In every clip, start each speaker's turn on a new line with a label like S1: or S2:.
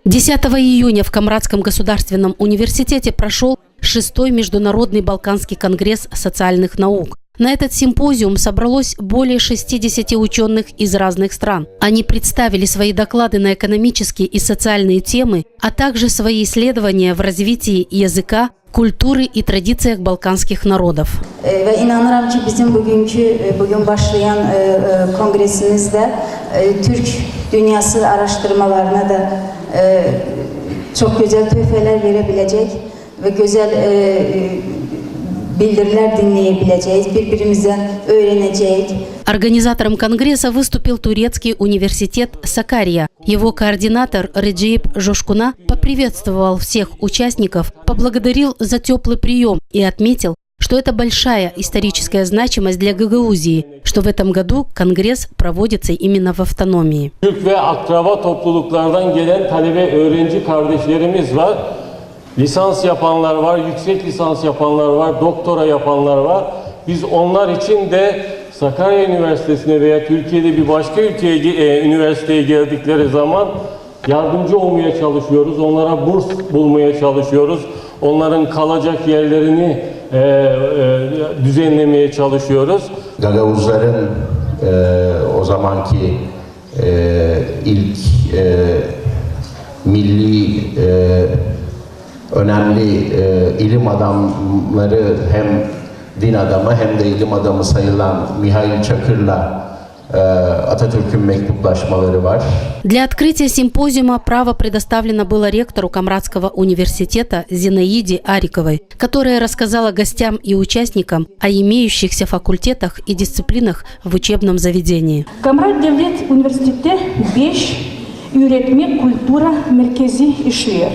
S1: 10 июня в Камрадском государственном университете прошел 6-й Международный Балканский конгресс социальных наук. На этот симпозиум собралось более 60 ученых из разных стран. Они представили свои доклады на экономические и социальные темы, а также свои исследования в развитии языка, культуры и традициях балканских народов.
S2: Ve inanıram ki bizim bugün başlayan kongresimizde Türk dünyası araştırmalarına da çok güzel töhfeler verebilecek ve güzel bildiriler dinleyebileceğiz, birbirimizden öğreneceğiz.
S1: Организатором конгресса выступил турецкий университет Сакария. Его координатор Реджип Жошкуна поприветствовал всех участников, поблагодарил за теплый прием и отметил, что это большая историческая значимость для Гагаузии, что в этом году конгресс проводится именно в автономии.
S3: Türk ve akraba topluluklardan gelen talebe öğrenci kardeşlerimiz var. Lisans yapanlar var, yüksek lisans yapanlar var, doktora yapanlar var. Biz onlar için de Sakarya Üniversitesi'ne veya Türkiye'de bir başka üniversiteye geldikleri zaman yardımcı olmaya çalışıyoruz. Onlara burs bulmaya çalışıyoruz. Onların kalacak yerlerini düzenlemeye çalışıyoruz.
S4: Gagavuzların o zamanki ilk milli önemli ilim adamları, hem din adamı hem de ilim adamı sayılan Mihail Çakır'la Ататюрк'ün мектупlaşmaları var.
S1: Для открытия симпозиума право предоставлено было ректору Камрадского университета Зинаиде Ариковой, которая рассказала гостям и участникам о имеющихся факультетах и дисциплинах в учебном заведении.
S5: Камрад Devlet Üniversitesi'nde 5 üretme kultura merkezi işliyor.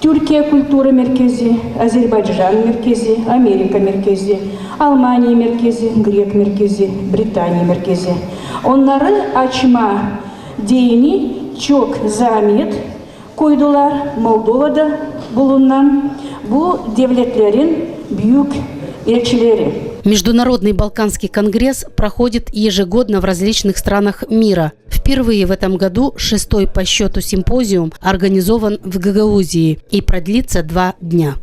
S5: Türkiye Kültürü Merkezi, Azerbaycan Merkezi, Amerika Merkezi, Almanya Merkezi, Grek Merkezi, Britanya Merkezi. Onları açma dini çok zahmet koydular. Moldova'da bulunan bu devletlerin büyük elçileri.
S1: Международный Балканский конгресс проходит ежегодно в различных странах мира. Впервые в этом году 6-й по счету симпозиум организован в Гагаузии и продлится 2 дня.